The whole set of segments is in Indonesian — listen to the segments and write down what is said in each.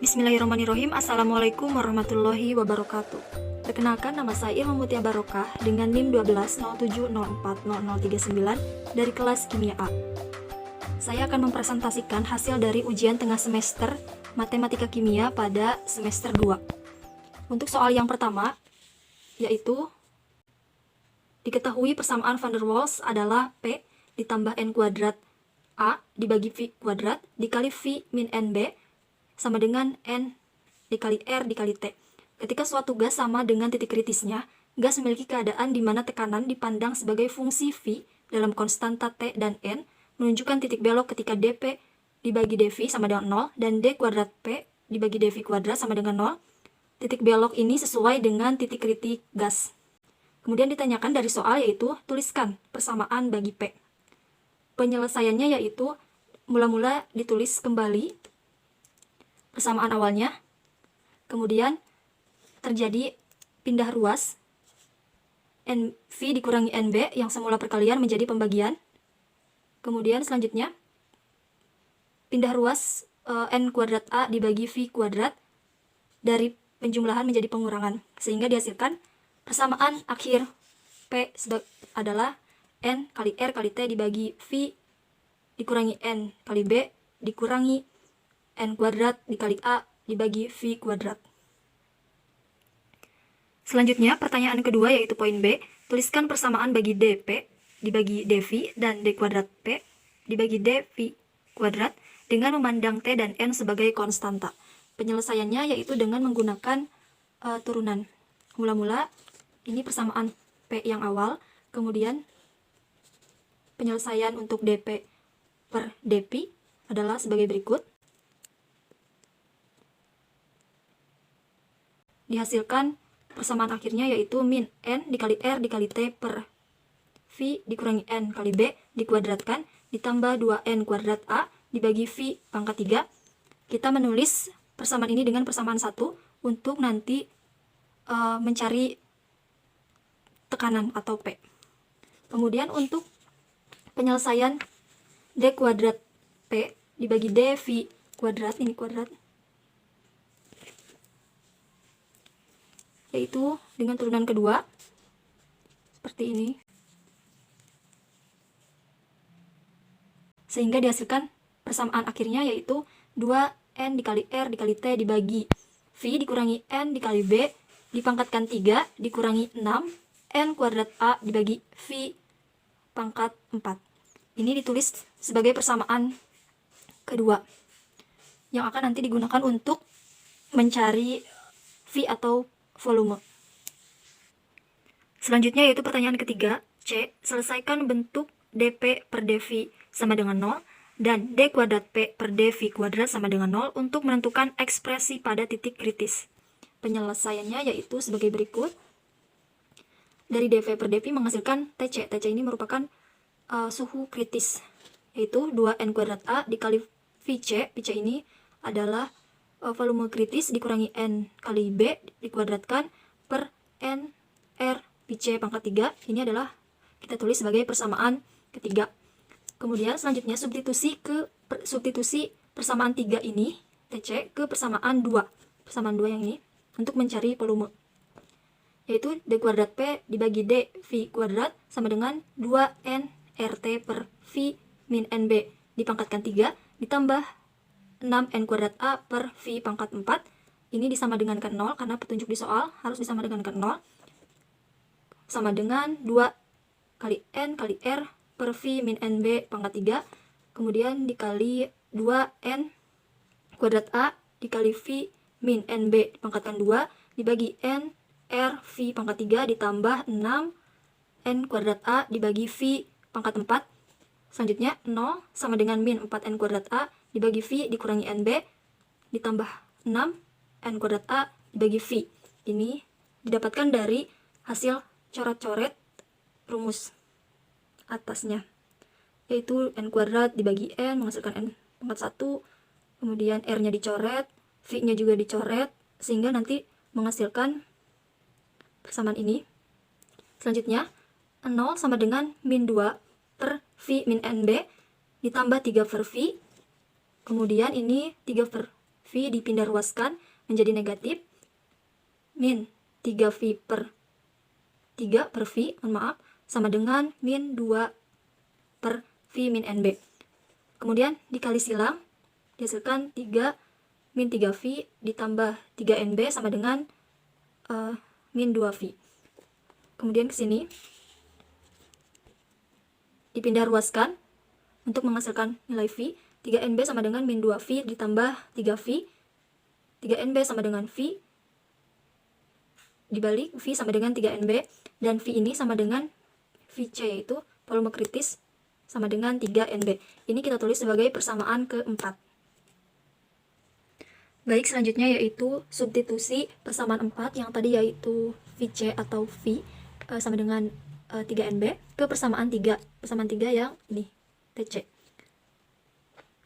Bismillahirrahmanirrahim. Assalamualaikum warahmatullahi wabarakatuh. Perkenalkan, nama saya Ilham Mutia Barokah dengan NIM 1207040039 dari kelas Kimia A. Saya akan mempresentasikan hasil dari ujian tengah semester Matematika Kimia pada semester 2. Untuk soal yang pertama, yaitu diketahui persamaan van der Waals adalah P ditambah N kuadrat A dibagi V kuadrat dikali V min NB sama dengan N dikali R dikali T. Ketika suatu gas sama dengan titik kritisnya, gas memiliki keadaan di mana tekanan dipandang sebagai fungsi V dalam konstanta T dan N, menunjukkan titik belok ketika dP dibagi dV sama dengan 0 dan d kuadrat P dibagi dV kuadrat sama dengan 0. Titik belok ini sesuai dengan titik kritik gas. Kemudian ditanyakan dari soal yaitu tuliskan persamaan bagi P. Penyelesaiannya yaitu mula-mula ditulis kembali persamaan awalnya, kemudian terjadi pindah ruas NV dikurangi NB yang semula perkalian menjadi pembagian, kemudian selanjutnya pindah ruas N kuadrat A dibagi V kuadrat dari penjumlahan menjadi pengurangan, sehingga dihasilkan persamaan akhir P adalah N kali R kali T dibagi V dikurangi N kali B dikurangi N kuadrat dikali A dibagi V kuadrat. Selanjutnya, pertanyaan kedua yaitu poin B. Tuliskan persamaan bagi dP dibagi dV dan d kuadrat P dibagi dV kuadrat dengan memandang T dan N sebagai konstanta. Penyelesaiannya yaitu dengan menggunakan turunan. Mula-mula, ini persamaan P yang awal, kemudian penyelesaian untuk dP per dV adalah sebagai berikut. Dihasilkan persamaan akhirnya yaitu min N dikali R dikali T per V dikurangi N kali B dikuadratkan ditambah 2N kuadrat A dibagi V pangkat 3. Kita menulis persamaan ini dengan persamaan 1 untuk nanti mencari tekanan atau P. Kemudian untuk penyelesaian D kuadrat P dibagi dV kuadrat, ini kuadrat, yaitu dengan turunan kedua seperti ini, sehingga dihasilkan persamaan akhirnya yaitu 2N dikali R dikali T dibagi V dikurangi N dikali B dipangkatkan 3 dikurangi 6N kuadrat A dibagi V pangkat 4. Ini ditulis sebagai persamaan kedua yang akan nanti digunakan untuk mencari V atau volume. Selanjutnya yaitu pertanyaan ketiga, C. Selesaikan bentuk dP per dV sama dengan 0 dan d kuadrat P per dV kuadrat sama dengan 0 untuk menentukan ekspresi pada titik kritis. Penyelesaiannya yaitu sebagai berikut. Dari dV per dV menghasilkan TC. TC ini merupakan suhu kritis, yaitu 2N kuadrat A dikali VC. VC ini adalah volume kritis dikurangi N kali B dikuadratkan per N R VC pangkat 3. Ini adalah kita tulis sebagai persamaan ketiga. Kemudian selanjutnya substitusi persamaan 3 ini TC ke persamaan 2. Persamaan 2 yang ini untuk mencari volume, yaitu d kuadrat P dibagi d V kuadrat sama dengan 2N RT per V min NB dipangkatkan 3 ditambah 6N kuadrat A per V pangkat 4. Ini disama dengan 0 karena petunjuk di soal harus disama dengan 0. Sama dengan 2 kali N kali R per V min NB pangkat 3. Kemudian dikali 2N kuadrat A dikali V min NB dipangkatkan 2 dibagi N R V pangkat 3 ditambah 6N kuadrat A dibagi V pangkat 4. Selanjutnya 0 sama dengan min 4N kuadrat A dibagi V dikurangi NB ditambah 6N kuadrat A dibagi V. Ini didapatkan dari hasil coret-coret rumus atasnya, yaitu N kuadrat dibagi N menghasilkan N pangkat 1, kemudian R-nya dicoret, V-nya juga dicoret, sehingga nanti menghasilkan persamaan ini. Selanjutnya 0 sama dengan min 2 per V min NB ditambah 3 per V. Kemudian ini 3 per V dipindah ruaskan menjadi negatif min 3V per 3 per V, sama dengan min 2 per V min NB. Kemudian dikali silang, dihasilkan 3 min 3V ditambah 3NB sama dengan min 2V. Kemudian ke sini dipindah ruaskan untuk menghasilkan nilai V. 3NB sama dengan min 2V ditambah 3V. 3NB sama dengan V dibalik V sama dengan 3NB, dan V ini sama dengan VC, yaitu volume kritis sama dengan 3NB. Ini kita tulis sebagai persamaan keempat. Baik, selanjutnya yaitu substitusi persamaan 4 yang tadi yaitu VC atau V sama dengan 3NB ke persamaan 3. Persamaan 3 yang ini, TC.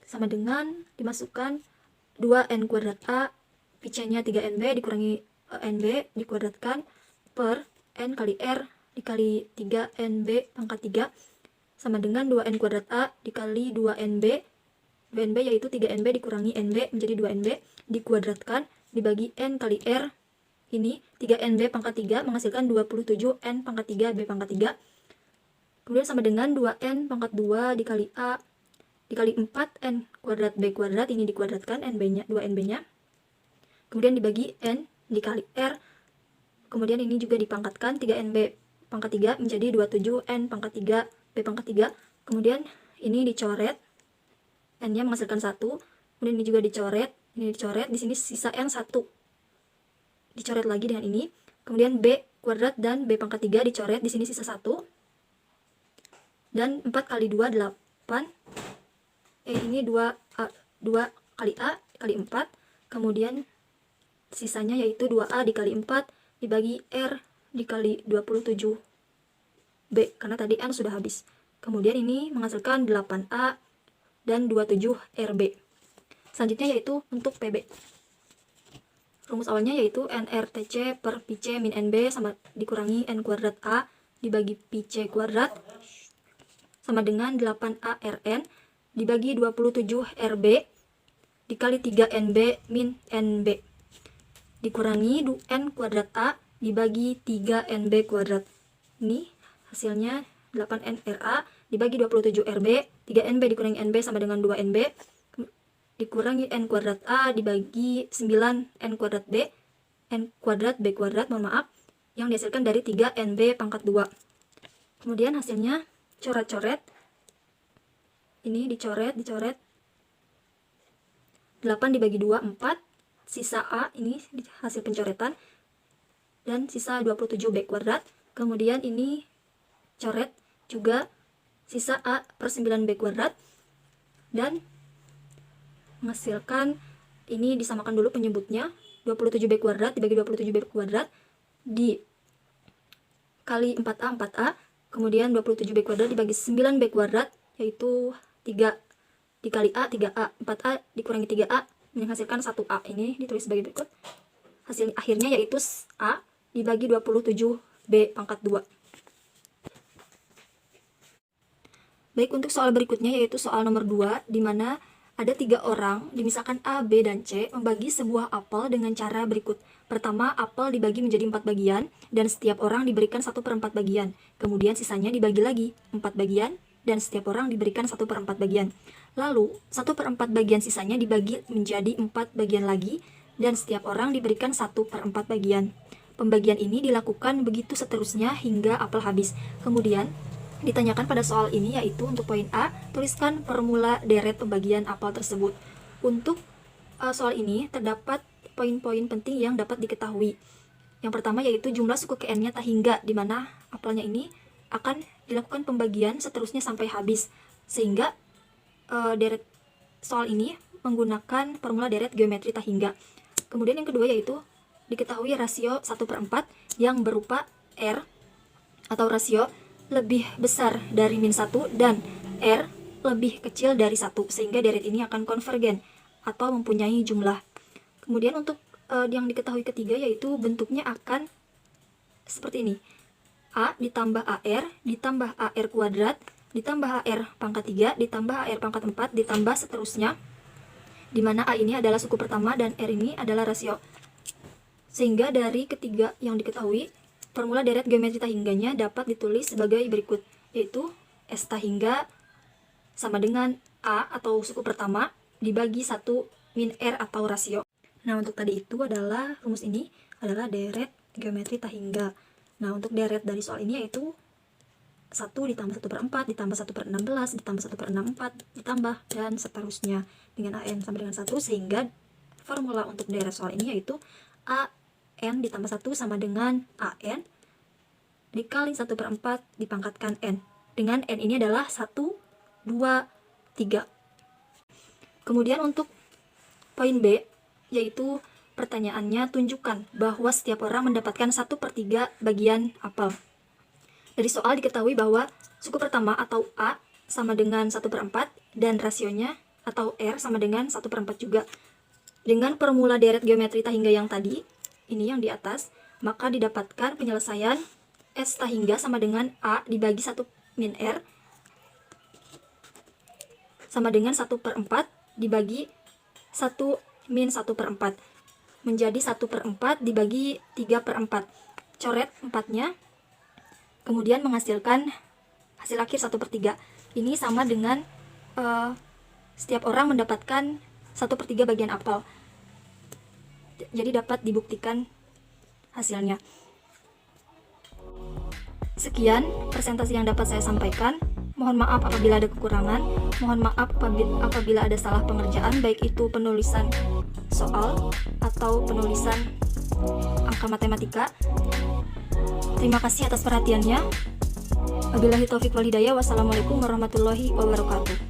Sama dengan dimasukkan 2N kuadrat A, VC-nya 3NB dikurangi NB dikuadratkan per N kali R dikali 3NB pangkat 3 sama dengan 2N kuadrat A dikali 2NB. 2NB yaitu 3NB dikurangi NB menjadi 2NB dikuadratkan dibagi N kali R, ini 3NB pangkat 3 menghasilkan 27N pangkat 3 B pangkat 3. Kemudian sama dengan 2N pangkat 2 dikali A dikali 4N kuadrat B kuadrat, ini dikuadratkan NB-nya, 2NB-nya. Kemudian dibagi N dikali R. Kemudian ini juga dipangkatkan 3NB pangkat 3 menjadi 27N pangkat 3 B pangkat 3. Kemudian ini dicoret, N-nya menghasilkan 1. Kemudian ini juga dicoret, ini dicoret, di sini sisa N 1. Dicoret lagi dengan ini. Kemudian B kuadrat dan B pangkat 3 dicoret, di sini sisa 1. Dan 4 kali 2 8. Ini 2 kali A kali 4. Kemudian sisanya yaitu 2A dikali 4 dibagi R dikali 27 B, karena tadi N sudah habis. Kemudian ini menghasilkan 8A dan 27 RB. Selanjutnya yaitu untuk PB. Rumus awalnya yaitu NRTC per PC min NB sama dikurangi N kuadrat A dibagi PC kuadrat sama dengan 8A RN dibagi 27 RB dikali 3NB min NB dikurangi N kuadrat A dibagi 3NB kuadrat. Ini hasilnya 8NRA dibagi 27RB, 3NB dikurangi NB sama dengan 2NB, dikurangi N kuadrat A dibagi 9N kuadrat B, N kuadrat B kuadrat, yang dihasilkan dari 3NB pangkat 2. Kemudian hasilnya coret-coret, ini dicoret, 8 dibagi 2, 4, sisa A, ini hasil pencoretan, dan sisa 27B kuadrat. Kemudian ini coret juga sisa A per 9B kuadrat, dan menghasilkan, ini disamakan dulu penyebutnya, 27B kuadrat dibagi 27B kuadrat dikali 4A, 4A, kemudian 27B kuadrat dibagi 9B kuadrat, yaitu 3 dikali A, 3A, 4A dikurangi 3A, menghasilkan 1A. Ini ditulis sebagai berikut. Hasil akhirnya yaitu A dibagi 27B pangkat 2. Baik, untuk soal berikutnya yaitu soal nomor 2, di mana ada 3 orang, misalkan A, B, dan C, membagi sebuah apel dengan cara berikut. Pertama, apel dibagi menjadi 4 bagian, dan setiap orang diberikan 1/4 bagian. Kemudian sisanya dibagi lagi 4 bagian, dan setiap orang diberikan 1/4 bagian. Lalu, 1/4 bagian sisanya dibagi menjadi 4 bagian lagi, dan setiap orang diberikan 1/4 bagian. Pembagian ini dilakukan begitu seterusnya hingga apel habis. Kemudian, ditanyakan pada soal ini yaitu untuk poin A, tuliskan formula deret pembagian apel tersebut. Untuk soal ini terdapat poin-poin penting yang dapat diketahui. Yang pertama yaitu jumlah suku KN-nya tak hingga, di mana apelnya ini akan dilakukan pembagian seterusnya sampai habis, sehingga deret soal ini menggunakan formula deret geometri tak hingga. Kemudian yang kedua yaitu diketahui rasio 1/4 yang berupa R atau rasio lebih besar dari -1 dan R lebih kecil dari 1, sehingga deret ini akan konvergen atau mempunyai jumlah. Kemudian untuk yang diketahui ketiga yaitu bentuknya akan seperti ini. A ditambah AR ditambah AR kuadrat ditambah AR pangkat 3 ditambah AR pangkat 4 ditambah seterusnya di mana A ini adalah suku pertama dan R ini adalah rasio. Sehingga dari ketiga yang diketahui, formula deret geometri tahingganya dapat ditulis sebagai berikut, yaitu S tahingga sama dengan A atau suku pertama dibagi 1 min R atau rasio. Nah, untuk tadi itu adalah rumus ini adalah deret geometri tahinga. Nah, untuk deret dari soal ini yaitu 1 ditambah 1/4 ditambah 1/16 ditambah 1/64 ditambah dan seterusnya dengan AN sama dengan 1, sehingga formula untuk deret soal ini yaitu AN ditambah 1 sama dengan AN dikali 1/4 dipangkatkan N, dengan N ini adalah 1, 2, 3. Kemudian untuk poin B, yaitu pertanyaannya tunjukkan bahwa setiap orang mendapatkan 1/3 bagian apel. Dari soal diketahui bahwa suku pertama atau A sama dengan 1/4 dan rasionya atau R sama dengan 1/4 juga. Dengan formula deret geometri tahingga yang tadi, ini yang di atas, maka didapatkan penyelesaian S tahingga sama dengan A dibagi 1 min R sama dengan 1/4 dibagi 1 min 1/4 menjadi 1/4 dibagi 3/4. Coret 4-nya, kemudian menghasilkan hasil akhir 1/3. Ini sama dengan setiap orang mendapatkan 1/3 bagian apel. Jadi dapat dibuktikan hasilnya. Sekian presentasi yang dapat saya sampaikan. Mohon maaf apabila ada kekurangan. Mohon maaf apabila ada salah pengerjaan, baik itu penulisan soal atau penulisan angka matematika. Terima kasih atas perhatiannya. Wabillahi taufiq wal hidayah. Wassalamualaikum warahmatullahi wabarakatuh.